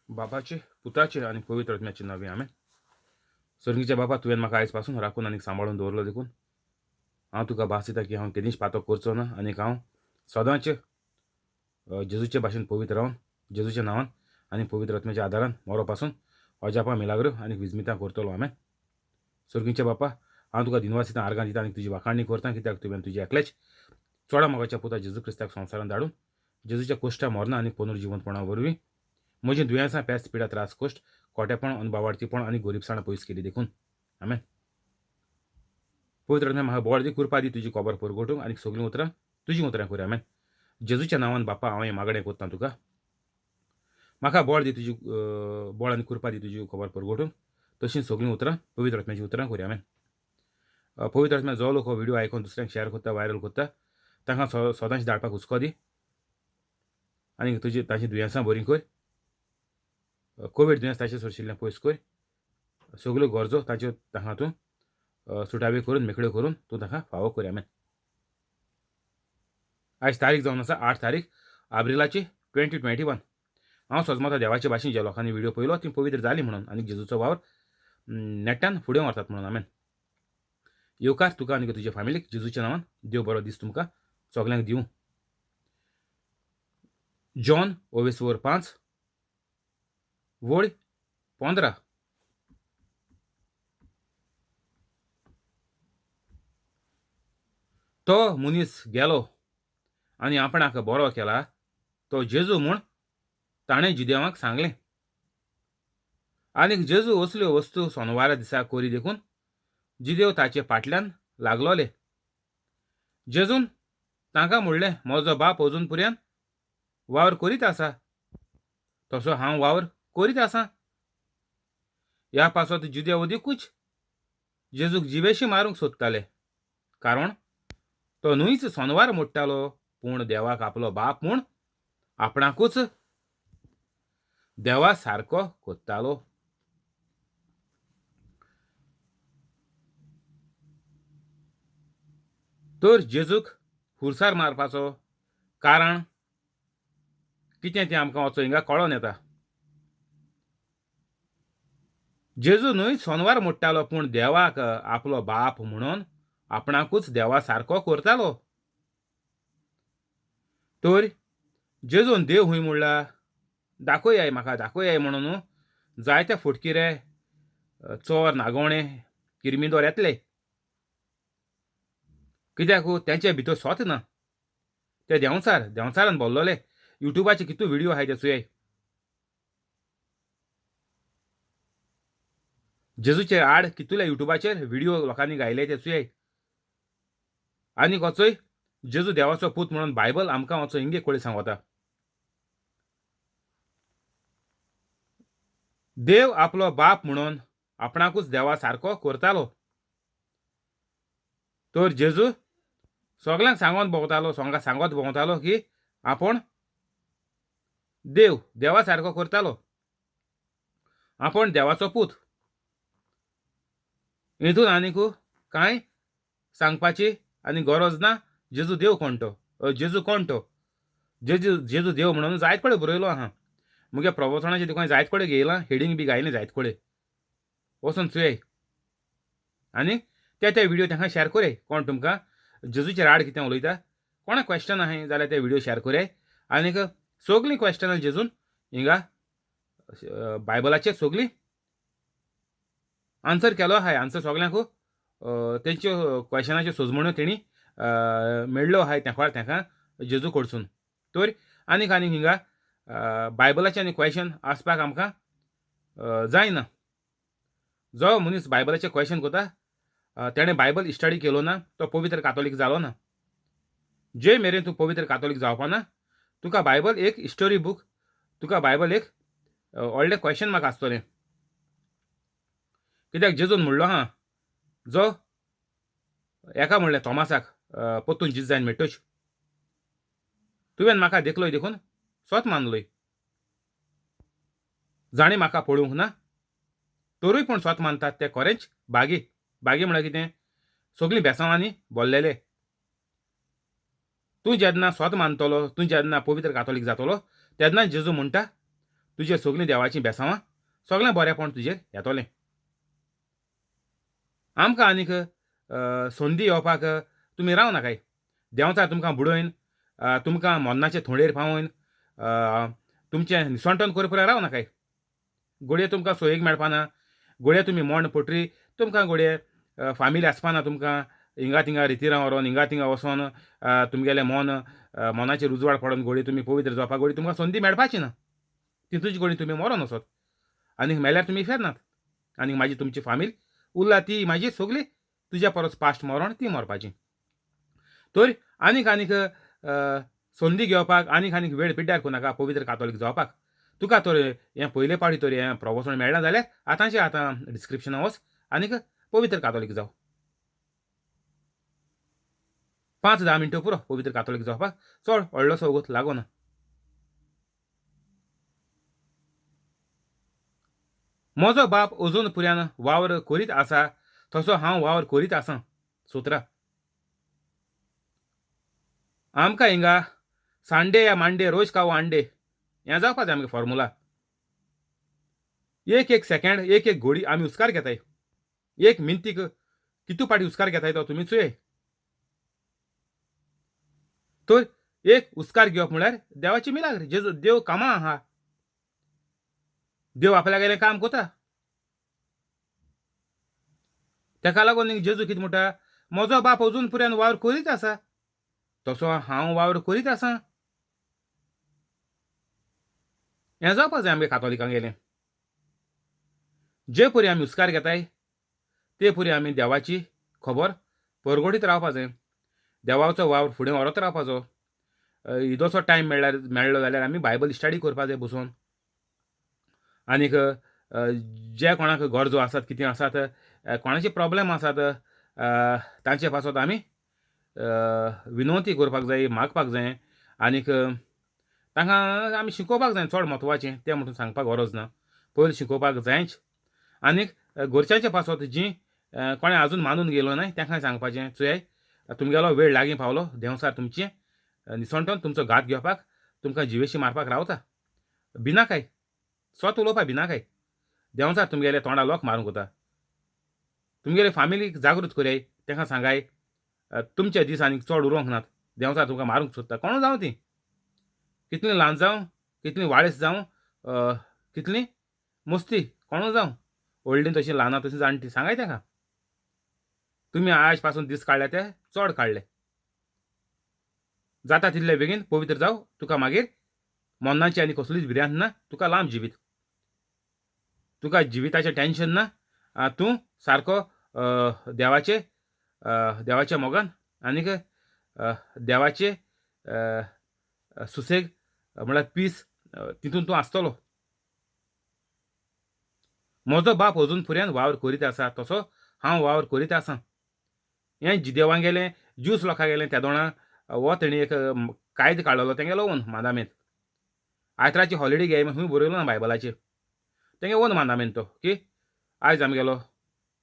बापाचे पुताचे आणि पवित्र आत्म्याचे नावे आमेन. स्वर्गीचे बापा तुवें म्हाका आयज पासून राखून आनी सांबाळून दवरलो देखून हांव तुका भास दिता की हांव केदींच पातक करचो ना आनी हांव सदांच जेजूचे भाशेन पवित्र रावन जेजूच्या नांवान आनी पवित्र आत्म्याच्या आदारान मरो पासून अजापा मिलाग्रो आनी विजमितां करतलो आमेन. स्वर्गीचे बापा हांव तुका दिनवास दिता आर्गां दिता आनी तुजी वाखाणणी करता कित्याक तुवें तुजे एकल्याच चोडा मोगाच्या पुता जेजू क्रिस्ताक संवसारांत धाडून जेजूच्या कोश्टा मरणा आनी पुनर्जिवंतपणा वरवीं म्हजी दुयेंसां पेस्त पिडा त्रास कश्ट खोटेपण अनबावार्थीपण आनी गरीबसाण पयस केली देखून आमेन. पवित्र आत्म्या म्हाका बळ दी कृपा दी तुजी खबर परगटूंक आनी सगळीं उतरां तुजी उतरां कर आमेन. जेजूच्या नांवान बापा हांव हें मागणें करतां तुका म्हाका बळ दी तुजी बळ आनी कृपा दी तुजी खबर परगटूंक तशींच सगळीं उतरां पवित्र आत्म्याची उतरां कर आमेन. पवित्र आत्म्या जो लोक हो व्हिडिओ आयकून दुसऱ्यांक शेअर करता वायरल करता तांकां सदांच धाडपाक हुस्को दी आनी तुजी तांची दुयेंसां बरीं कर. कोवीड दुयेंस ताचे सोडशिल्लें पयस कर. सगल्यो गरजो ताच्यो ताका तूं सुटावे करून मेकळ्यो करून तूं ताका फावो कर आमेन. आयज तारीख जावन आसा 8 तारीख एप्रिलाची 2021. हांव सजमता देवाचे भाशेन ज्या लोकांनी व्हिडिओ पळयलो ती पवित्र जाली म्हणून आनी जेजूचो वावर नेटान फुडें व्हरतात म्हणून आमेन. येवकार तुका आनी तुज्या फॅमिलीक जेजूच्या नांवान देव बरो दीस तुमकां सगल्यांक दिवं. जॉन 5 वळ 15. तो मनीस गेलो आनी आपणाक बरो केला तो जेजू म्हूण ताणें जिदेवाक सांगलें. आनीक जेजू असल्यो वस्तू सोनवारा दिसा कोरी देखून जिदेव ताचे फाटल्यान लागलोले. जेजून तांकां म्हणलें म्हजो बाप अजून पर्यंत वावर करीत आसा तसो हांव वावर करीत आसां. ह्या पासत जुदेव अदीकूच जेजूक जिवेशी मारूंक सोदताले कारण तो न्हूच सोनवार मोडटालो पूण देवाक आपलो बाप म्हूण आपणाकूच देवा सारको कोत्तालो. तर जेजूक हुरसार मारपाचो कारण कितें तें आमकां वचो हिंगा कळोन येता. जेजू न्हूच सोनवार मोडटालो पूण देवाक आपलो बाप म्हणून आपणाकूच देवा सारको करतालो. तर जेजून देव हूंय म्हणला दाखोयाय म्हाका दाखोयाय म्हणून जायते फटकिरे चोर नागोणे किरमिंदोर येतले कित्याक तेंचे भितर सोत ना. ते देंवचारान बोल्लोले. युट्यूबाचे कितू व्हिडिओ आहाय ते चोयाय. जेजूचे आड कितुले युट्यूबाचेर व्हिडिओ लोकांनी गायले ते चोयाय. आनीक वचोय जेजू देवाचो पूत म्हणून बायबल आमकां वचो हिंगे कळी सांगता. देव आपलो बाप म्हणून आपणाकूच देवा सारको करतालो. तर जेजू सगळ्यांक सांगत भोंवतालो की आपण देवा सारको करतालो. आपण देवाचो पूत. हितून आनीक कांय सांगपाची आनी गरज ना. जेजू देव कोण तो जेजू कोण तो जेजू देव म्हणून जायत कडेन बरयलो आहा. मुगे प्रवचनाचे देखून जायत कडेन घेयलां हेडींग बी गायलें जायत कडेन वचून चोयाय. आनी ते व्हिडिओ तांकां शेअर कराय. कोण तुमकां जेजूचेर आड कितें उलयता कोणाक क्वेश्चन आहाय जाल्यार ते व्हिडिओ शेअर कराय. आनीक सगळीं क्वेश्चनां जेजून हिंगा बायबलाचेर सगळीं आन्सर केलो आहाय. आन्सर सगळ्यांक तेंच्यो क्वेश्चनाच्यो सोजमण्यो तेणी मेळ्ळ्यो आहाय तांकां जेजू कडसून. तर आनीक हिंगा बायबलाचे आनी क्वेश्चन आसपाक आमकां जायना. जो मनीस बायबलाचे क्वेश्चन करता तेणें बायबल स्टडी केलो ना तो पवित्र कातोलीक जालो ना. जे मेरेन तूं पवित्र कातोलीक जावपा ना तुका बायबल एक हिस्टोरी बूक तुका बायबल एक व्हडलें क्वेश्चन मार्क आसतलें. कित्याक जेजून म्हणलो आहा जो एका म्हणलें थोमासाक पोत्तून जीत जायन मेट्टोच तुवें म्हाका देखलोय देखून स्वत मानलोय. जाणी म्हाका पळोवंक ना तरूय पूण स्वत मानतात ते खरेंच बागी. बागी म्हळ्यार कितें सगळीं बेसांवांनी बोल्लेले. तूं जेन्ना स्वत मानतलो तूं जेन्ना पवित्र कातोलीक जातलो तेन्ना जेजू म्हणटा तुजे सगलीं देवाचीं बेसांवां सगळें बरेंपण तुजेर येतोलें. आमकां आनीक संदी येवपाक तुमी रावनाकाय. देंवचार तुमकां बुडयन तुमकां मरणाचे थोंडेर पावोवन तुमचें निसवटोन करपा रावनाकाय. घोडये तुमकां सोयेक मेळपाना, घोडये तुमी मोंड पटरी तुमकां घोडये फामील आसपाना तुमकां हिंगा थिंगा रितीरां व्हरोन हिंगा थिंगा वचोन तुमगेलें मोनाचेर उजवाड पडोन घोडी तुमी पवित्र जावपाक घोडी तुमकां संदी मेळपाची ना. ती तुजी घोडी तुमी मरोन वचत आनीक मेल्यार तुमी फेरनात. आनीक मागीर तुमची फामील उरला ती मागीर सगळी तुज्या परस पास्ट मरोन ती मरपाची. तर आनीक संदी घेवपाक आनीक वेळ पिड्ड्यार करूं पवित्र कातोलीक जावपाक. तुका तर हें पयले पावटी तर हें प्रवचन मेळना जाल्यार आतां डिस्क्रिप्शनां वच आनीक पवित्र कातोलीक जाव. 5-10 मिनटं पुरो पवित्र कातोलीक जावपाक. चड व्हडलोसो वगत लागना. म्हजो बाप अजून पुर्यान वावर करीत आसा तसो हांव वावर करीत आसां. सुत्रा आमकां हिंगा सांडे या मांडे रोज खावो अंडे हें जावपा जाय आमगे फॉर्मुला. एक सेकंड एक घोडी आमी उस्कार घेताय. एक मिनतीक कितू पाटी उस्कार घेताय तो तुमी चोय. तर एक उस्कार घेवप म्हळ्यार देवाची मिलाग्र. जेजू देव कामां आहा. देव आपल्यागेलें काम कोता. तेका लागून जेजू कितें म्हणटा, म्हजो बाप अजून पुर्यान वावर करीत आसा तसो हांव वावर करीत आसां. हें जावपा जाय आमगे कातोलिकांगेलें. जे परी आमी उस्कार घेताय ते परी आमी देवाची खबर परगडीत रावपा जाय. देवाचो वावर फुडें व्हरत रावपाचो. इदोसो टायम मेळ्ळो जाल्यार आमी बायबल स्टडी करपा जाय बसून. आनीक जे कोणाक गरजो आसात कितें आसात कोणाचे प्रॉब्लेम आसात तांचे पासत आमी विनवती करपाक जाय, मागपाक जाय. आनीक तांकां आमी शिकोवपाक जाय. चड म्हत्वाचें तें म्हणून सांगपाक गरज ना. पयलीं शिकोवपाक जायच. आनीक घरच्यांचे पासत जीं कोणें आजून मानून गेलो नाय तांकांय सांगपाचें, चोय तुमगेलो वेळ लागीं पावलो. देंवचार तुमचें निसवटोन तुमचो घात घेवपाक तुमकां जिवेशी मारपाक रावता. भिनाकाय. स्वत उलोवपाक भिनाकाय. देंवचार तुमगेले तोंडा लोक मारूंक वता. तुमगेले फामिलीक जागृत करयाय. तांकां सांगाय तुमचे दीस आनीक चड उरोंक नात. देंवचार तुमकां मारूंक सोदता. कोणूय जावं तीं. कितलीं ल्हान जावं, कितलीं वाडेस जावं, कितलीं मस्ती कोणूय जावं. व्हडलीं तशीं ल्हानां तशीं जाणटीं सांगाय तांकां. तुमी आयज पासून दीस काडले ते चड काडले. जाता तितले बेगीन पवित्र जाव. तुका मागीर मोन्नाची आनी कसलीच भिरांत ना. तुका लांब जिवीत. तुका जिविताचें टेन्शन ना. तूं सारको देवाचे मोगान आनीक देवाचे सुसेग म्हळ्यार पीस तितून तूं आसतलो. म्हजो बाप अजून पुर्यान वावर करीत आसा तसो हांव वावर करीत आसां. हें देवांगेलें ज्यूस लोकांगेलें त्या दोणां हो तेणी एक कायदो काडलेलो तेंगेलो ओन मांदामेंत. आयताराची हॉलिडे घे खंय बरयलो ना बायबलाचेर. तेंगे ओन मांदामेंत तो की आयज आमगेलो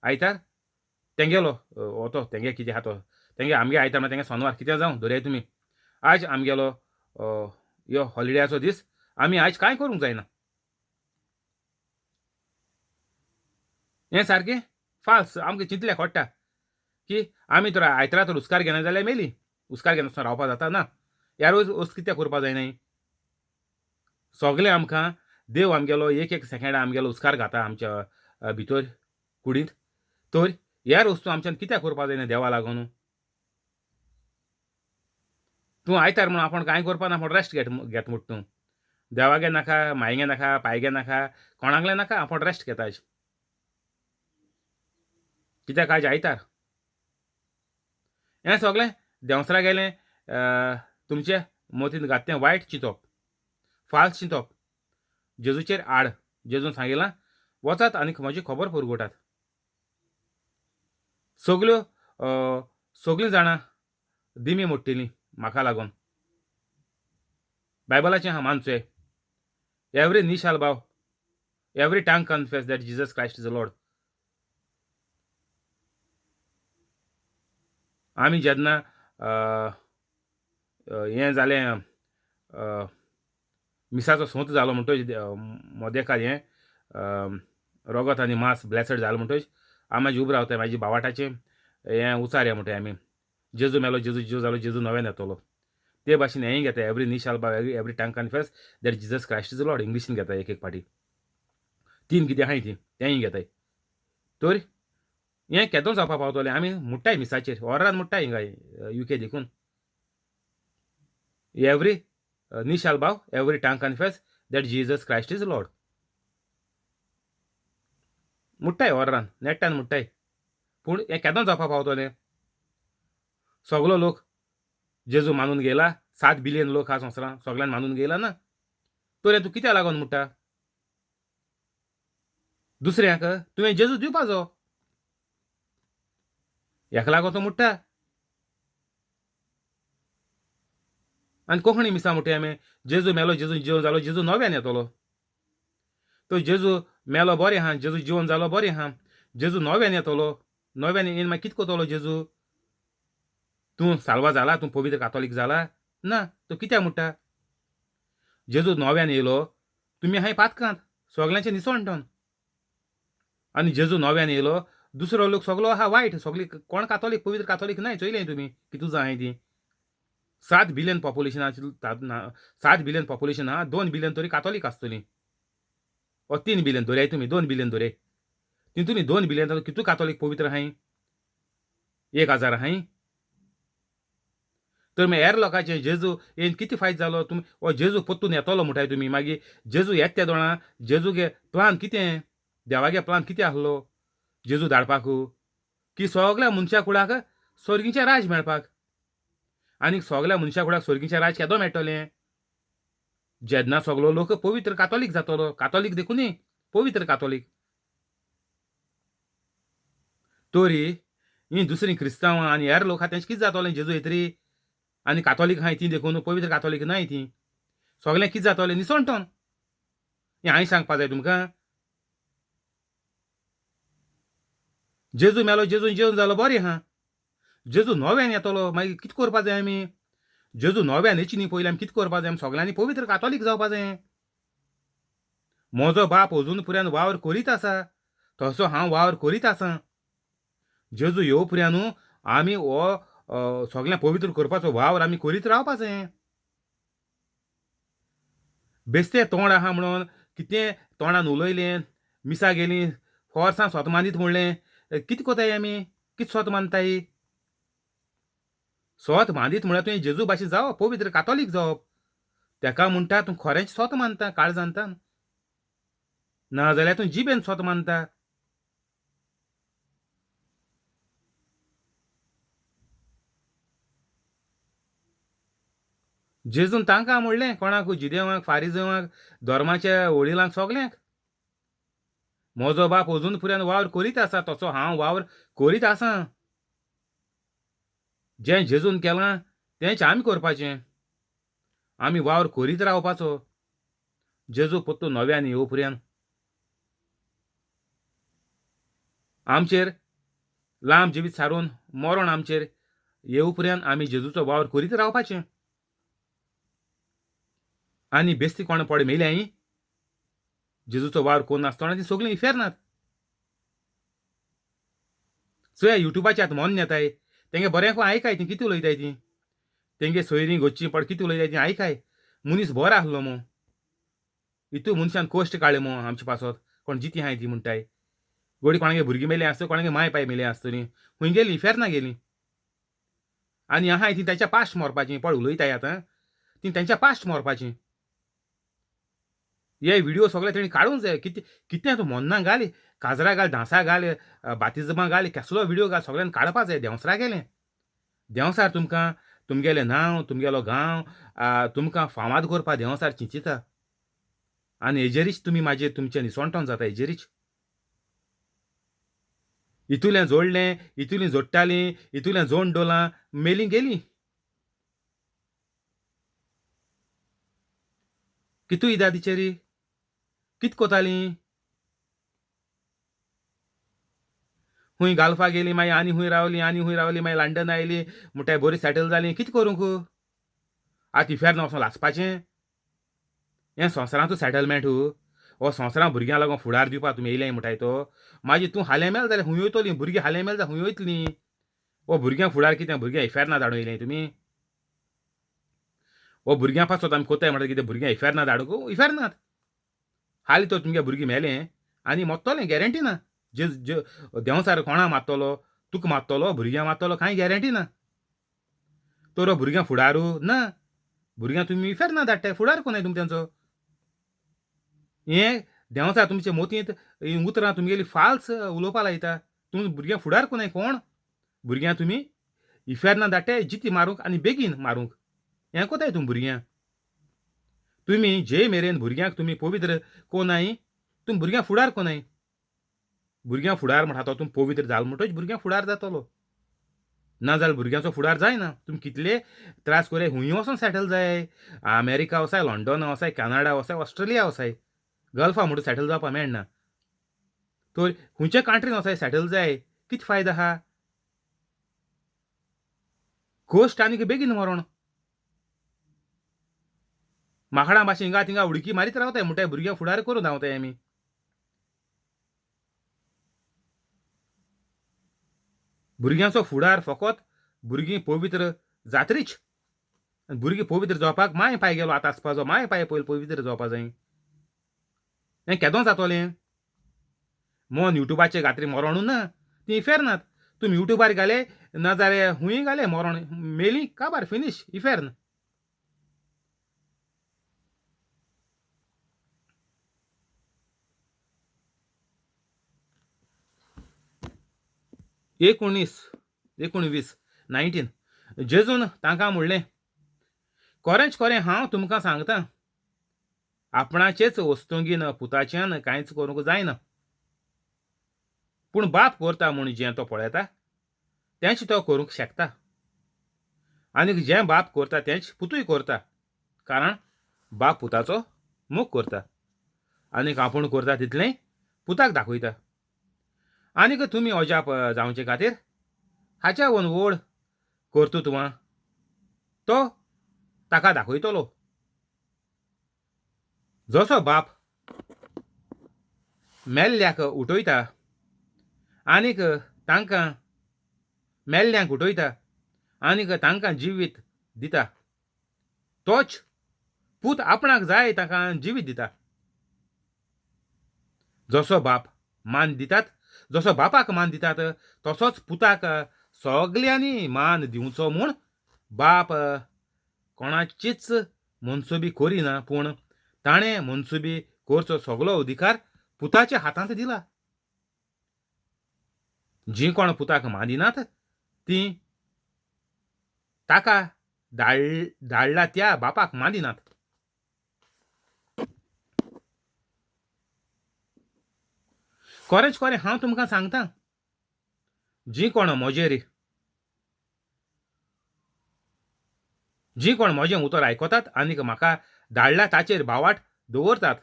आयतार तेंगेलो हो तो तेंगे कितें आहा तो तेंगे आमगे आयतार म्हळ्यार तेंगे सोनवार कितें जावं धरयाय तुमी. आयज आमगेलो यो हॉलिडेचो दीस आमी आयज कांय करूंक जायना. हें सारकें फाल्स. आमकां चिंतल्यार पडटा की आमी तर आयतारा तर उस्कार घेना जाल्यार मेली. उस्कार घेनासतना रावपा जाता ना. ह्या रोज वस्त कित्याक करपा जायनाय. सगळें आमकां देव आमगेलो एक सेकंडा आमगेलो उस्कार घाता आमच्या भितर कुडींत. तर ह्या वस्तू आमच्यान कित्याक करपा जायना देवा लागून. तूं आयतार म्हणून आपूण कांय करपा ना. रेस्ट घेत म्हणटा तूं. देवागे नाका, मायगे नाका, पायगे नाका, कोणाकलें नाका. आपूण रेस्ट घेता आयज. कित्याक आयज आयतार. हें सगळें देंवसरा गेलें तुमचे मतींत घात तें वायट चिंतप, फाल्स चिंतप. जेजूचेर आड. जेजून सांगिलां वचात आनीक म्हजी खबर परगटात. सगळीं जाणां दिमी मोडटलीं म्हाका लागून. बायबलाचें आहा मानचोय. Every knee shall bow, every tongue confess that Jesus Christ is the Lord. आमी जेन्ना हें जालें मिसाचो सोंत जालो म्हणटच मोदेकार हें रोगत आनी मांस ब्लेसड जालो म्हणटच हांव म्हाजी उबो रावताय म्हाजी भावाटाचें हें उचारया म्हणटाय आमी जेजू मेलो जेजू जीव जालो जेजू नव्यान येतलो ते भाशेन हेंय घेताय every knee shall bow every tongue confess that Jesus Christ is Lord इंग्लिशीन घेताय एक पाटी 3 कितें आहाय ती तेंय घेताय तर हें केदोन जावपा पावतलें आमी मुट्टाय मिसाचेर वरान मुट्टाय हिंगाय UK देखून every knee shall bow every tongue confess that Jesus Christ is Lord मुट्टाय वरान नेट्टान मुट्टाय पूण हें केदोन जावपा पावतलें सगलो लोक जेजू मानून गेला 7 बिलियन लोक हा संवसारांत सगळ्यान मानून गेला ना तर तूं कित्याक लागोन मुट्टा दुसऱ्याक तुवें जेजू दिवपाचो हेका लागोन तो मुट्टा आनी कोंकणी मिसा मुट्टाय आमी जेजू मेलो जेजू जिवन जालो जेजू नव्यान येतलो तो जेजू मेलो बरें आहा जेजू जिवन जालो बरें आहा जेजू नव्यान येतलो नव्यान येवन मागीर कितें कोतलो जेजू तूं साल्वा जाला तूं पवित्र कातोलीक जाला ना तो कित्याक मुट्टा जेजू नव्यान येयलो तुमी आहाय पातकांत सगल्यांचें निसवणटोन आनी जेजू नव्यान येयलो दुसरो लोक सगलो आहा वायट सगळी कोण कातोलीक पवित्र कातोलीक नाय चोयलें तुमी कितू जाय ती 7 बिलियन पॉप्युलेशनाची 7 बिलियन पॉप्युलेशन आहा 2 बिलियन तरी कातोलीक आसतलीं ओ 3 बिलियन धरयाय तुमी 2 बिलियन धरय ती तुमी 2 बिलियन कितू कातोलीक पवित्र आहाय 1000 आहाय तर मागीर हेर लोकांचें जेजू येवन कितें फायद जालो तुमी हो जेजू पोत्तून येतलो म्हणटाय तुमी मागीर जेजू येत त्या दोळा जेजूगे प्लान कितें देवागे प्लान कितें आसलो जेजू धाडपाक की सगल्या मनशा कुळाक स्वर्गीचें राज मेळपाक आनी सगल्या मनशा कुळाक स्वर्गीचें राज केदो मेळटलें जेन्ना सगलो लोक पवित्र कातोलीक जातलो कातोलीक देखून न्ही पवित्र कातोलीक तोरी ही दुसरीं क्रिस्तांवां आनी हेर लोक आहा तेंचें कितें जातलें जेजू येतरी आनी कातोलीक आहाय ती देखून पवित्र कातोलीक नाय ती सगळें कितें जातलें निसवणटोन हें हांवें सांगपा जाय तुमकां जेजू मेलो जेजू जेवन जालो बरें आहा जेजू नव्यान येतलो मागीर कितें करपा जाय आमी जेजू नव्यान येची न्ही पयलीं आमी कितें करपा जाय आमी सगळ्यांनी पवित्र कातोलीक जावपा जाय म्हजो बाप अजून पर्यंत वावर करीत आसा तसो हांव वावर करीत आसां जेजू येवं पर्यंत आमी हो सगळें पवित्र करपाचो वावर आमी करीत रावपा जाय बेश्टें तोंड आहा म्हणून कितें तोंडान उलयलें मिसा गेलीं फोर्सां स्वता मानीत म्हणलें कितें कोताय आमी कितें स्वता मानताय स्वत मानीत म्हळ्यार तुवें जेजू भाशेन जावप पवित्र कातोलीक जावप तेका म्हणटा तूं खरेंच स्वता मानता काळजांतान नाजाल्यार तूं जिबेन स्वता मानता जेजून तांकां म्हणलें कोणाक जिदेवांक फारिजेवांक धर्माच्या वडिलांक सगल्यांक म्हजो बाप अजून पर्यंत वावर करीत आसा तसो हांव वावर करीत आसां जें जेजून केलां तेंच आमी करपाचें आमी वावर करीत रावपाचो जेजू पोत्तू नव्यान येवं पर्यंत आमचेर लांब जिवीत सारून मरण आमचेर येवं पर्यंत आमी जेजूचो वावर करीत रावपाचें आनी बेश्टी कोण पड मेल्याय जेजूचो वावर कोण नासतना ती सगळीं फेरनात सो ह्या युट्यूबाचे आतां मन येताय तेंगे बरें आयकाय ती कितें उलयताय ती तेंगे सोयरीं घोच्ची पड कितें उलयताय ती आयकाय मनीस बरो आसलो मो हितू मनशान कश्ट काडले मो आमचे पासत कोण जिती आहाय ती म्हणटाय गोडी कोणागे भुरगीं मेलें आसत कोणागे माय पाय मेलें आसतलीं खूंय गेलीं फेरना गेलीं आनी आहाय ती तेंच्या पास्ट मरपाचीं पड उलयताय आतां ती तेंच्या पास्ट मरपाचीं हे व्हिडिओ सगळे तेणी काडूंक जाय कितें कितें तूं मोन्ना घाल काजरां घाल धांसा घाल बातिजमां घाल केसलो व्हिडिओ घाल सगळ्यांनी काडपा जाय देंवसरा गेलें देंवसार तुमकां तुमगेलें नांव तुमगेलो गांव तुमकां फामाद करपा देंवसार चिंतिता आनी हेजेरीच तुमी म्हाजेर तुमचें निसवणटोन जाता हेजेरीच हितूलें जोडलें हितूलीं जोडटालीं हितूलें जोड डोलां मेलीं गेलीं कितू इदादीचेरी कितें कोतालीं खूंय घालपा गेलीं मागीर आनी खूंय रावलीं मागीर लंडन आयलीं म्हणटाय बरीं सेटल जालीं कितें करूंक आतां फेर वचोन लाचपाचें हें संवसारांतू सेटलमेंट हो संवसारां भुरग्यां लागून फुडार दिवपाक तुमी येयले म्हणटाय तो मागीर तूं हालें मेल जाल्यार खूंय वयतलीं भुरगीं हालें मेल जाल्यार खूंय वयतलीं वो भुरग्यांक फुडार कितें भुरग्यां इफेरना धाडूं येयलें तुमी वो भुरग्यां पासत आमी कोत्ताय म्हणटा कितें भुरग्यां इफेरना धाडूंक इफेरनात हालीं तर तुमगे भुरगीं मेलें आनी मोत्तोलें गॅरंटी ना जे देंवचार कोणा मारतलो तुका मारतलो भुरग्यां मारतलो कांय गॅरंटी ना तर भुरग्यां फुडारू ना भुरग्यां तुमी इफेरना धाडटाय फुडार कोनाय तुमी तेंचो हें देंवचार तुमचे मोतींत उतरां तुमगेली फाल्स उलोवपा लायता तुमी भुरग्यां फुडार कोनाय कोण भुरग्यां तुमी इफेरना धाडटाय जिती मारूंक आनी बेगीन मारूंक हें कोताय तुमी भुरग्यां तुमी जे मेरेन भुरग्यांक तुमी पवित्र कोनाय तुमी भुरग्यां फुडार कोनाय भुरग्यां फुडार म्हणटा तो तुमी पवित्र जालो म्हणटच भुरग्यां फुडार जातलो ना जाल्यार भुरग्यांचो फुडार जायना तुमी कितले त्रास कोराय खूंय वचोन सेटल जाय अमेरिका वसाय लंडन वसाय कॅनडा वसाय ऑस्ट्रेलिया वसाय गल्फा म्हणून सेटल जावपा मेळना तर खंयच्या कंट्रीन वसाय सेटल जाय कितें फायदो आहा गोश्ट आनीक बेगीन मरोण माकडां भाशेन हिंगा थिंगा उडकी मारीत रावताय म्हणटाय भुरग्यां फुडार करून धांवताय आमी भुरग्यांचो फुडार फकत भुरगीं पवित्र जातरीच भुरगीं पवित्र जावपाक माय पांय गेलो आतां आसपाचो माय पांय पयलीं पवित्र जावपा जाय हें केदों जातोलें मोन युट्यूबाचेर घातली मरोणू ना ती इफेरनात तुमी युट्यूबार घाले ना जाल्यार खूंय घाले मरोण मेली काबार फिनीश इफेर्न एकोणवीस 19 जेजून तांकां म्हणलें खरेंच खरें हांव तुमकां सांगतां आपणाचेच वस्तुंगीन पुताच्यान कांयच करूंक जायना पूण बाप करता म्हूण जें तो पळयता तेंच तो करूंक शकता आनीक जें बाप करता तेंच पुतूय करता कारण बाप पुताचो मोग करता आनीक आपूण करता तितलें पुताक दाखयता आनीक तुमी अजाप जावचे खातीर हाच्या वन व्हड कर्तुत्वां तो ताका दाखयतलो जसो बाप मेल्ल्याक उठयता आनीक तांकां मेल्ल्यांक उठयता आनीक तांकां जिवीत दिता तोच पूत आपणाक जाय ताका जिवीत दिता जसो बाप मान दितात जसो बापाक मान दितात तसोच पुताक सगल्यांनी मान दिवचो म्हूण बाप कोणाचीच मनसुबी करिना पूण ताणें मनसुबी करचो सगलो अधिकार पुताच्या हातांत दिला जीं कोण पुताक मानिनात तीं ताका धाडला त्या बापाक मानिनात खरेंच खरें हांव तुमकां सांगतां जीं कोण म्हजें उतर आयकतात आनीक म्हाका धाडला ताचेर भावाट दवरतात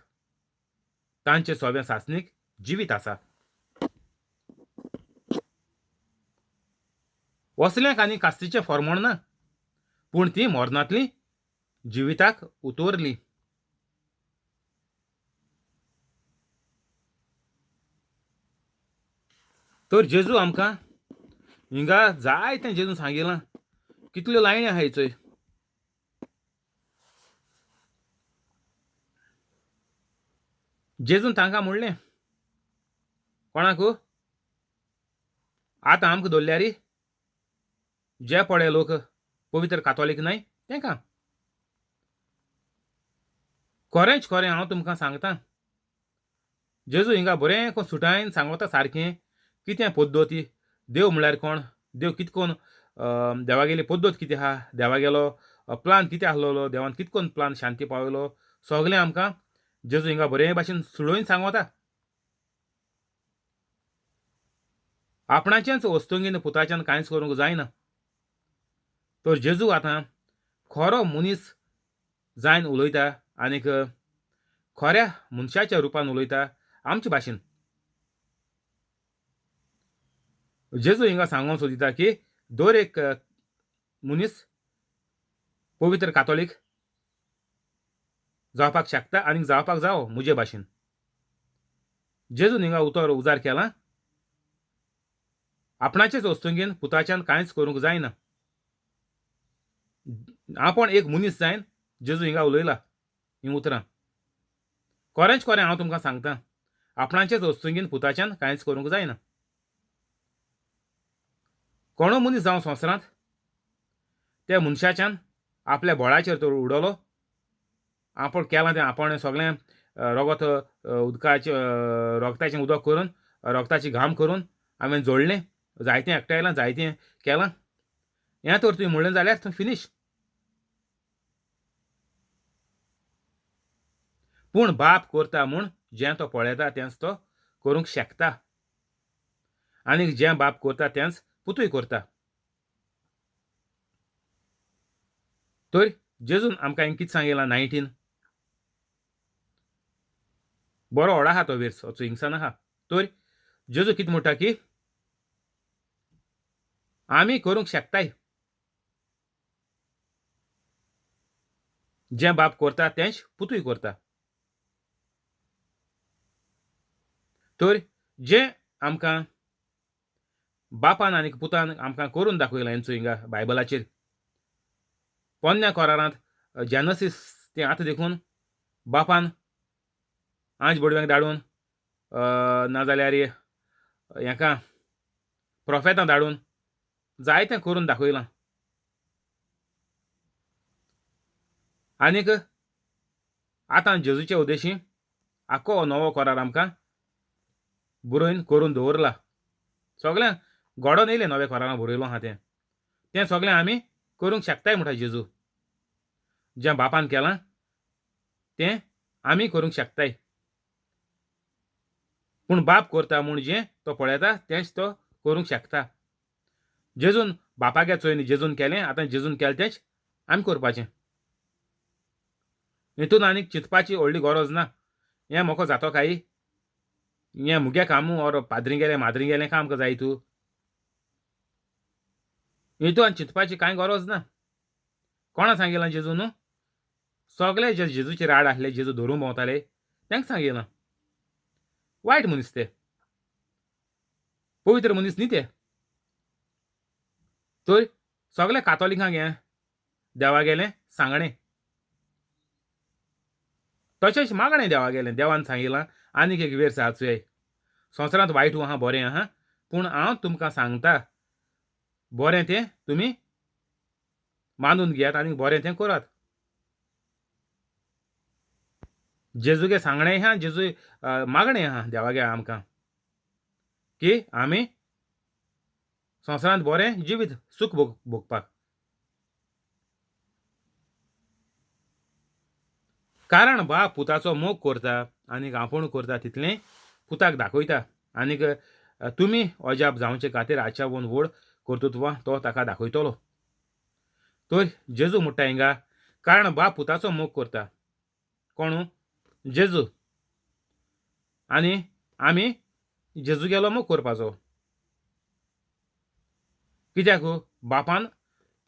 तांचें सोबें सासणीक जिवीत आसा वसल्यांक आनी कास्तीचें फर्मोण ना पूण तीं मरणांतलीं जिविताक उतोरलीं तर जेजू आमकां हिंगा जायतें जेजून सांगिलां कितल्यो लायणी आहाय चोय जेजून तांकां म्हणलें कोणाक आतां आमकां दवरल्यार जे पळे लोक पवित्र कातोलीक न्हय तेंकां खरेंच खरें हांव तुमकां सांगतां जेजू हिंगा बरें कोण सुटायन सांगता सारकें कितें पद्दती देव म्हळ्यार कोण देव कितें कोन देवागेली पद्दत कितें आहा देवागेलो प्लान कितें आसलेलो देवान कितें कोन प्लान शांती पावयलो सगलें आमकां जेजू हिंगा बरे भाशेन सुडोवन सांगता आपणाचेंच वस्तुंगीन पुताच्यान कांयच करूंक जायना तर जेजू आतां खरो मनीस जायन उलयता आनीक खऱ्या मनशाच्या रुपान उलयता आमचे भाशेन जेजू हिंगा सांगूंक सोदिता की दर एक मनीस पवित्र कातोलीक जावपाक शकता आनी जावपाक जावो म्हजे भाशेन. जेजून हिंगा उजार केला. आपणाचेच वस्तूंगेन पुताच्यान कांयच करूंक जायना. आपण एक मनीस जायन जेजू हिंगा उलयला ही उतरां. खरेंच खरें हांव तुमकां सांगतां, आपणाचेच वस्तूंगेन पुताच्यान कांयच करूंक जायना. कोणो मनीस जावं संवसारांत त्या मनशाच्यान आपल्या बळाचेर तो उडोलो. आपण केलां तें आपण सगळें रगत उदकाचें रगताचें उदक करून रगताची घाम करून हांवें जोडलें. जायतें एकठांयलां, जायतें केलां. हें तर तुवें म्हणलें जाल्यार थंय फिनीश. पूण बाप करता म्हूण जें तो पळयता तेंच तो करूंक शकता. आनी जें बाप करता तेंच पुतूय करता. तर जेजून आमकां कितें सांगिलां 19 बरो व्हड आहा तो वेर्स, वचूं हिंगसान आहा. तर जेजू कितें म्हणटा की आमी करूंक शकताय. जें बाप करता तेंच पुतूय करता. तर जें आमकां बापान आनी पुतान आमकां करून दाखयलां हेंचो हिंगा बायबलाचेर. पोन्न्या कोरारांत जेनसीस तें आतां देखून बापान आंज बडव्यांक धाडून नाजाल्यार हेका प्रोफेतां धाडून जायतें करून दाखयलां. आनीक आतां जेजूचे उद्देशी आख्खो हो नवो कोरार आमकां बरोवन करून दवरला. सगळें घडोवन येयलें नव्या कोरारांत बरयलो आहा तें सगळें आमी करूंक शकताय म्हणटा जेजू. जें बापान केलां तें आमी करूंक शकताय. पूण बाप करता म्हूण जें तो पळयता तेंच तो करूंक शकता. जेजून बापागे चोयन जेजून केलें, आतां जेजून केलें तेंच आमी करपाचें. हितून आनीक चिंतपाची व्हडली गरज ना. हें मोको जातो काय, हें मुगे काम ओर पाद्री माद्री गेलें काम जाय तूं. हितून चिंतपाची कांय गरज ना. कोणा सांगिलां जेजून? सगळे जे जेजूचे राड आसले, जेजू धरून भोंवताले तेंक सांगिलां. वायट मनीस ते. पवित्र मनीस न्ही ते. तर सगळे कातोलिकांक हें देवागेलें सांगणें. तशेंच मागणें देवागेलें. देवान सांगिलां आनीक एक वेर्स आहा चोय. संवसारांत वायट आहा, बरें आहा, पूण हांव तुमकां सांगता बरें तें तुमी मानून घेयात आनी बरें तें करात. जेजूगे सांगणें आहा, जेजू मागणें आहा देवागे आमकां की आमी संवसारांत बरें जिवीत सूख भोगपाक. कारण बाप पुताचो मोग करता आनीक आपूण करता तितलें पुताक दाखयता. आनीक तुमी अजाप जावचे खातीर आच्यावन व्हड कर्तुत्वां तो ताका दाखयतलो. तर जेजू म्हणटा हिंगा कारण बाप पुताचो मोग करता. कोण? जेजू. आनी आमी जेजूगेलो मोग करपाचो. कित्याक बापान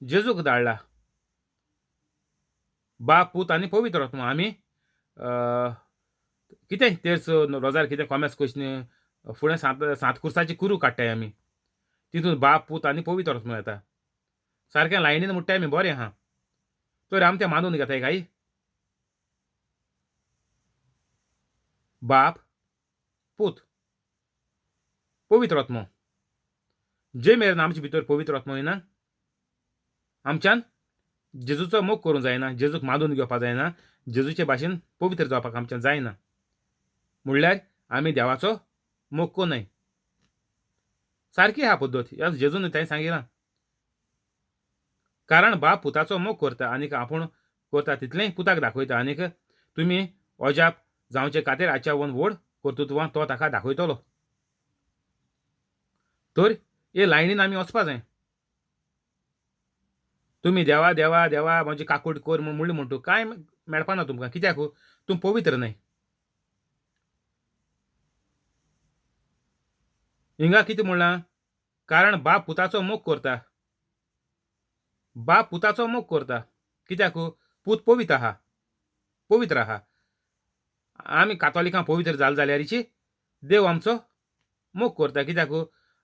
जेजूक धाडला. बाप, पूत आनी पवित्र आत्मा आमी कितें तेर्स रोजार कितें कोमेस क्वेश्चन फुडें सात कुर्साची कुरू काडटाय आमी. तितून बाप, पूत आनी पवित्र आत्मा येता. सारकें लायनीन म्हणटाय आमी बरें आहा. तर आमी तें मानून घेताय काय? बाप, पूत, पवित्र आत्मा. जे मेरेन आमचे भितर पवित्र आत्मा येना आमच्यान जेजूचो मोग करूंक जायना, जेजूक मानून घेवपा जायना, जेजूचे भाशेन पवित्र जावपाक आमच्यान जायना. म्हणल्यार आमी देवाचो मोग कोन्नाय. सारकी आहा पद्दत. जेजून थंय सांगिलां. कारण बाप पुताचो मोग करता आनीक आपूण करता तितलें पुताक दाखयता. आनीक तुमी अजाप जावचे खातीर आच्यावन व्हड कर्तुत्वां तो ताका दाखयतलो. तर हे लायनीन आमी वचपा जाय. तुमी देवा देवा देवा म्हजी काकूट कर म्हूण म्हणलें म्हणटू कांय मेळपाना तुमकां. कित्याक? तुमी पवित्र न्हय. हिंगा कितें म्हणलां? कारण बाप पुताचो मोग करता. बाप पुताचो मोग करता. कित्याक? पूत पवित्र आहा. पवित्र आहा. आमी कातोलिकां पवित्र जाल जाल्यारची देव आमचो मोग करता. कित्याक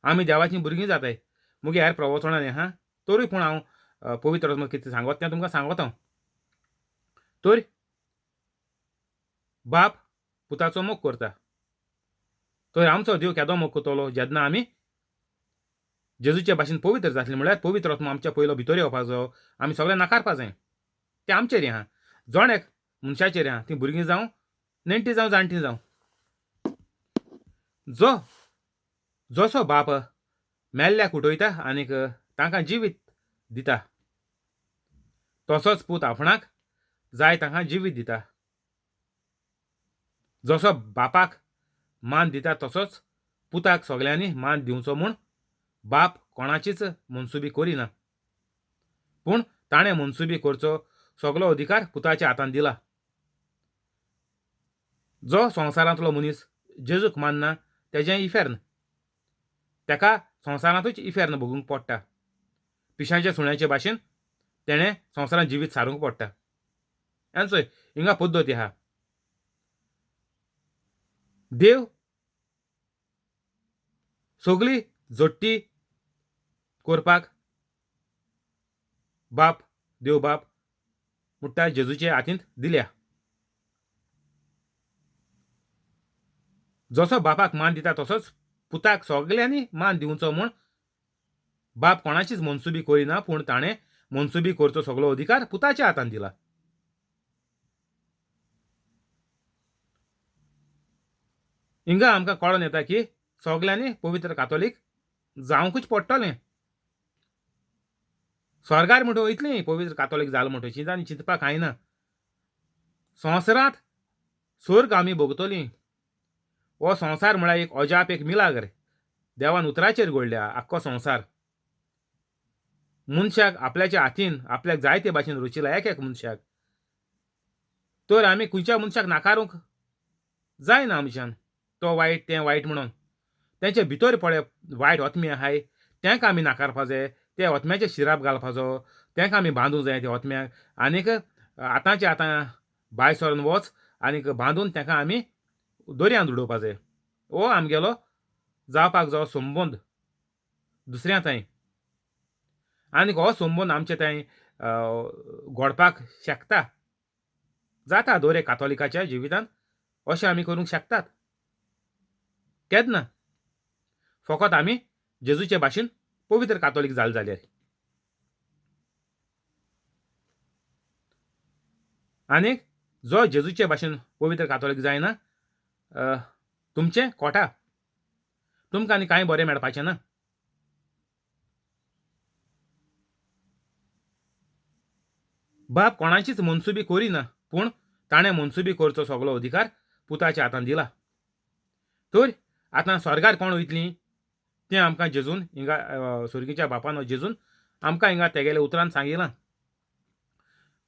आमी देवाचीं भुरगीं जाताय. मुगे हेर प्रवचनांनी आहा. तोरूय पूण हांव पवित्र आत्मो कितें सांगोत तें तुमकां सांगोत हांव. तर बाप पुताचो मोग करता. तर आमचो देव केदो मोग करतलो जेन्ना आमी जेजूचे भाशेन पवित्र जातले. म्हळ्यार पवित्र आत्मो आमच्या पयलो भितर येवपाक जायो. आमी सगळें नाकारपा जाय. तें आमचेर आहा. जोणेक मनशाचेर आहा. तीं भुरगीं जावं, नेणटीं जावं, जाणटीं जावं. जसो बाप मेल्ल्याक उठयता आनीक तांकां जिवीत दिता, तसोच पूत आपणाक जाय तांकां जिवीत दिता. जसो बापाक मान दिता तसोच पुताक सगल्यांनी मान दिवचो म्हूण बाप कोणाचीच मनसुबी करिना. पूण ताणें मनसुबी करचो सगलो अधिकार पुताच्या हातांत दिला. जो संवसारांतलो मनीस जेजूक मानना तेजें इफेर्न. तेका संवसारांतूच इफेर्न भोगूंक पडटा. पिशाच्या सुण्याचे भाशेन तेणें संवसारांत जिवीत सारूंक पडटा. आनी चोय हिंगा पद्दती आहा. देव सगळी जोडटी करपाक बाप देव बाप मुट्टा जेजूचे हातींत दिल्या. जसो बापाक मान दिता तसोच पुताक सगल्यांनी मान दिवचो म्हूण बाप कोणाचीच मनसुबी करिना. पूण ताणें मनसुबी करचो सगलो अधिकार पुताच्या हातांत दिला. हिंगा आमकां कळोन येता की सगल्यांनी पवित्र कातोलीक जावंकूच पडटलें. स्वर्गार म्हणटो वयतलीं पवित्र कातोलीक जाल म्हणटो चिंतांनी चिंतपाक कांय संवसारांत स्वर्ग आमी भोगतलीं. हो संवसार म्हळ्यार एक अजाप, एक मिलाग्र. देवान उतराचेर घडल्या आख्खो संवसार. मनशाक आपल्याच्या हातीन आपल्याक जाय ते भाशेन रचिला एक मनशाक. तर आमी खंयच्या मनशाक नाकारूंक जायना आमच्यान. तो वायट तें वायट म्हणून तेंचे भितर पळय वायट ओतमी आहाय तेंकां आमी नाकारपा जाय. ते ओतम्याचे शिराप घालपाचो. तेंकां आमी बांदूंक जाय त्या ओतम्याक. आनीक आतांच्या आतां भायर सरून वच आनीक बांदून तेंकां आमी दर्यांत उडोवपा जाय. हो आमगेलो जावपाक जायो संबंद दुसऱ्या थंय. आनीक हो संबंद आमचे थंय घडपाक शकता. जाता दर एक कातोलिकाच्या जिवितांत अशें आमी करूंक शकतात. केन्ना फकत आमी जेजूचे भाशेन पवित्र कातोलीक जाल जाल्यार. आनीक जो जेजूचे भाशेन पवित्र कातोलीक जायना तुमचें कोटा. तुमकां आनी कांय बरें मेळपाचें ना. बाप कोणाचीच मनसुबी करिना. पूण ताणें मनसुबी करचो सगलो अधिकार पुताच्या हातांत दिला. तर आतां स्वर्गार कोण वयतलीं तें आमकां जेजून हिंगा सुर्गीच्या बापान जेजून आमकां हिंगा तेगेल्या उतरान सांगिलां.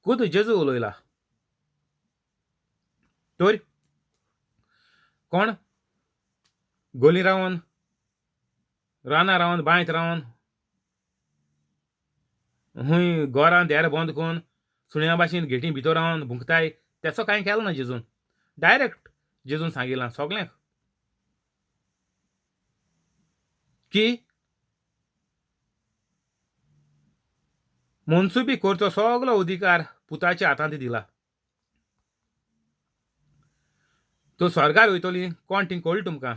खुद जेजू उलयला. तर कोण गोली रावन रानां रावन बांयत रावन हूंय घरां देर बंद करून सुण्या भाशेन गेटी भितर रावन भुंकताय तेचो कांय केलो ना जेजून. डायरेक्ट जेजून सांगिलां सगल्यांक की मनसुबी करचो सगलो अधिकार पुताच्या हातांत दिला. तो स्वर्गार वयतली कोण ती कळ्ळी तुमकां.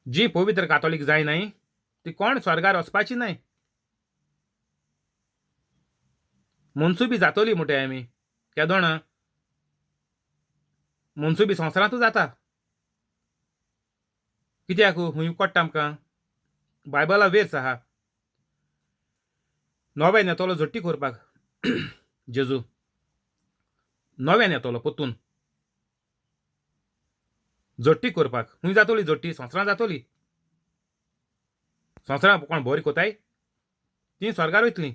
जी पवित्र कातोलीक जायनाय ती कोण स्वर्गार वचपाची न्हय. मनसुबी जातली म्हणटाय आमी केदो ना. मनसुबी संवसारांतूच जाता. कित्याक हूंय पडटा आमकां बायबला वेर्स आहा. नव्यान येतलो जोडटी करपाक जेजू नव्यान येतलो परतून जोडटी करपाक. हूंय जातली जोडटी संवसारांत जातली. संवसारांत कोण बरी कोताय तीं स्वर्गार वयतलीं.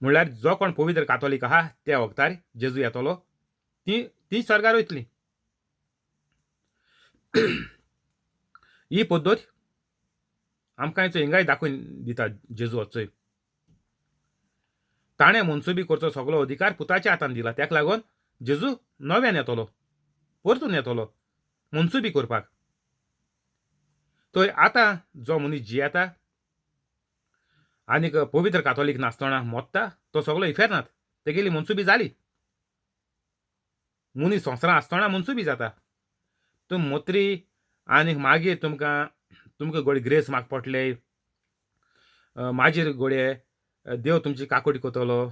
म्हणल्यार जो कोण पवित्र कातोलीक आहा त्या वक्तार जेजू येतलो ती स्वर्गार वयतलीं. ही पद्दत आमकां हिंगाय दाखोवन दिता जेजू वचोय. ताणें मनसुबी करचो सगळो अधिकार पुताच्या हातान दिला. त्याक लागून जेजू नव्यान येतलो, परतून येतलो मनसुबी करपाक. तर आतां जो मनीस जियेता आनीक पवित्र कातोलीक नासतना मोत्ता तो सगळो इफेरनात. तेगेली मनसुबी जाली. मनीस संवसारांत आसतना मनसुबी जाता. तुम मोत्री आनीक मागीर तुमकां घोडये ग्रेस मागचे पडटले. मागीर घोडये देव तुमची काकुटी कोतलो.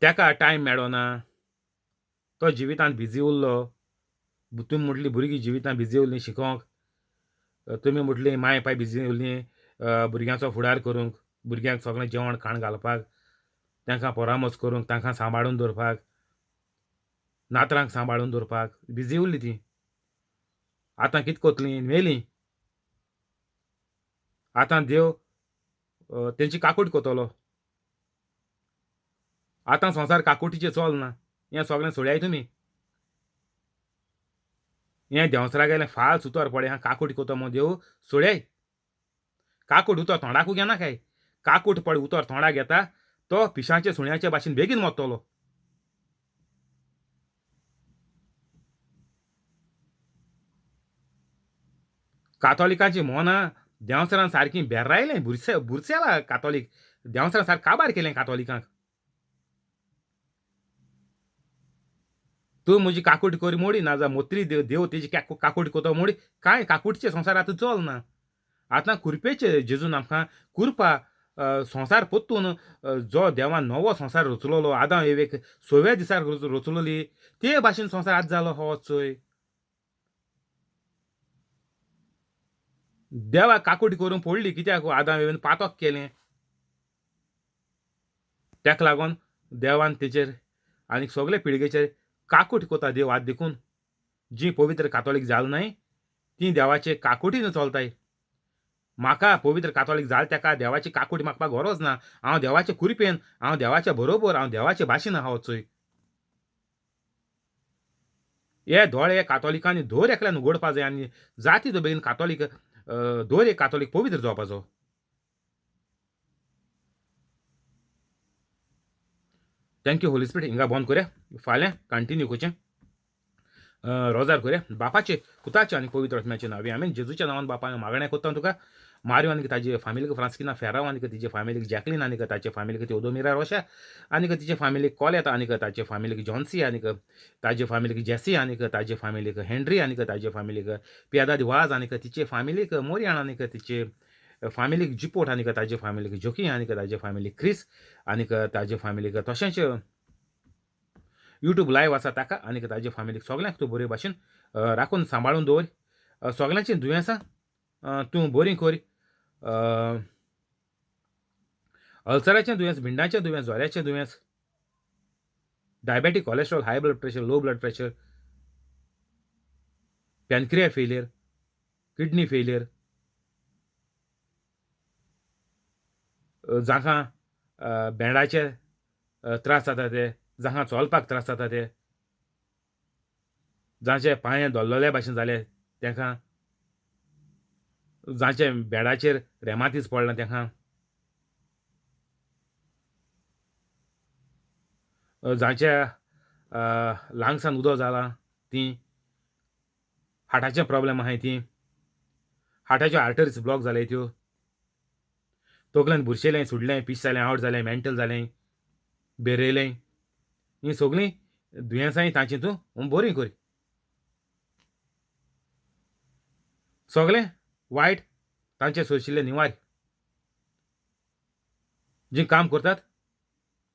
तेका टायम मेळोना. तो जिवितांत बिजी उरलो. तुमी म्हटली भुरगीं जिवितांत बिजी उरलीं शिकोंक. तुमी म्हटली माय पाय बिजी उरलीं भुरग्यांचो फुडार करूंक, भुरग्यांक सगळें जेवण खाण घालपाक, तांकां परामर्श करूंक, तांकां सांबाळून दवरपाक, नातरांक सांबाळून दवरपाक बिजी उरलीं तीं. आतां कितें कोतलीं? मेलीं. आतां देव तेंची काकूट कोतलो. आतां संवसार काकुटीचेर चलना. हें सगळें सोडयाय तुमी. हें देंवसरा गेलें फाल सुतोर पडे हा काकुट कोतो म्हूण देव सोडयाय. काकूट उतर तोंडाकू घेना काय. काकूट पड उतर तोंडाक घेता तो पिशाचे सुण्याचे भाशेन बेगीन मोत्तलो. कातोलिकांची मोना देंवसरान सारकीं बेर्रायलें. बुरसेला कातोलीक. देंवसरान सारकें काबार केलें कातोलिकांक. तूं म्हजी काकूट कर मोडी नाजाल्यार मोत्री देव तेजी काकूट कोतो मोडी. कांय काकुटचे संवसार आतां चलना. आतां कुरपेचे जेजून आमकां कुरपा संवसार पोत्तून जो देवान नवो संवसार रचलोलो आदाम एवेक 6व्या दिसार रचलोली ते भाशेन संवसार आज जालो हो चोय. देवाक काकुटी करूंक पडली कित्याक आदाम एवेन पातक केलें. तेका लागून देवान तेचेर आनीक सगळे पिळगेचेर काकूट कोता देव आज देखून. जीं पवित्र कातोलीक जाल नाय तीं देवाचे काकुटीन चलताय. म्हाका पवित्र कातोलीक जाल तेका देवाची काकुटी मागपाक गरज ना. हांव देवाचे कुरपेन, हांव देवाच्या बरोबर, हांव देवाचे भाशेन आहा वचोय. हे दोळे कातोलिकांनी धोर एकल्यान उगडपा जाय आनी जाती तो बेगीन कातोलीक धोर एक कातोलीक पवित्र जावपाचो. Thank you Holy spirit. हिंगा बंद करुया. फाल्यां कंटिन्यू करचें. रोजार करुया. बापाचे पुताचे आनी पवित्र आत्म्याचे नांवे आमीन. जेजूच्या नांवान बापा हांव मागणें कोत्ता तुका. मारियो आनीक ताजे फॅमिलीक फ्रांस्किना फेराव आनीक तिचे फॅमिलीक जॅकलीन आनीक ताचे फॅमिलीक तेओदोमिरा रोशा आनीक तिचे फॅमिलीक कॉलेत आनीक ताचे फॅमिलीक जॉन्सी आनीक ताजे फॅमिलीक जेसी आनीक ताजे फॅमिलीक हेनरी आनीक ताजे फॅमिलीक पियादा दिवाज आनीक तिचे फॅमिलीक मोरियान आनीक तिचे फॅमिलीक जिपोट आनीक ताजे फॅमिलीक जोकी आनीक ताजे फॅमिलीक क्रिस आनीक ताजे फॅमिलीक तशेंच यूट्यूब लायव्ह आसा ताका आनीक ताजे फॅमिलीक सगळ्यांक तूं बरे भाशेन राखून सांबाळून दवर. सगळ्यांची दुयेंसां तूं बरीं कर. अल्सराचें दुयेंस, भिंडाचें दुयेंस, जोऱ्याचें दुयेंस, diabetic, cholesterol, high blood pressure, low blood pressure, pancreas failure, kidney failure, जांकां भेंडाचे त्रास जाता ते, जांकां चलपाक त्रास जाता ते, जांचे पांय दोल्लोल्या भाशेन जाले तांकां, जांचे बेडाचेर रेमातीस पडला तांकां, जांच्या लांगसान उदक जालां तीं, हार्टाचे प्रॉब्लेम आहाय तीं, हार्टाच्यो आर्टरीज ब्लॉक जाल्याय त्यो, तोकलेन बुरशेलें, सुडलें, पीस जालें, आवट जालें, मेंटल जालें, बेरयलें, हीं सगळीं दुयेंसांय तांची तूं बरीं कर. सगळें वायट तांचे सोशिल्ले निवार. जीं काम करतात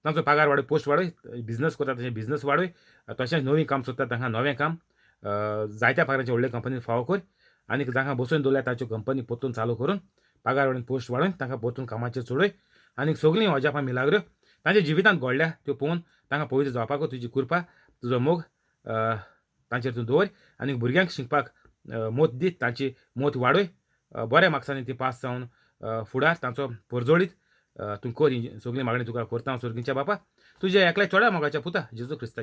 तांचो पगार वाडय, पोस्ट वाडय, बिझनस करतात तशें बिझनस वाडय, तशेंच नवीं काम सोदतात तांकां नवें काम जायत्या पगाराचे व्हडले कंपनीन फावो कर आनीक जांकां बसून दवरल्या ताच्यो कंपनी परतून चालू करून पगार वाडोवन पोस्ट वाडोवन तांकां परतून कामाचेर चडय आनीक सगळीं अजापां मिलाग्र्यो तांच्या जिवितांत घडल्या त्यो पळोवन तांकां पवित्र जावपाक तुजी कृपा, तुजो मोग तांचेर तूं दवर आनीक भुरग्यांक शिकपाक मोत दीत, तांची मोत वाडय, बऱ्या मार्क्सांनी ती पास जावन फुडार तांचो परजोळीत तूं कर. ही सगळी मागणी तुका करता हांव सर्गीच्या बापा तुज्या एकल्या चोड्या मोगाच्या पुता जेजू क्रिस्ताच्या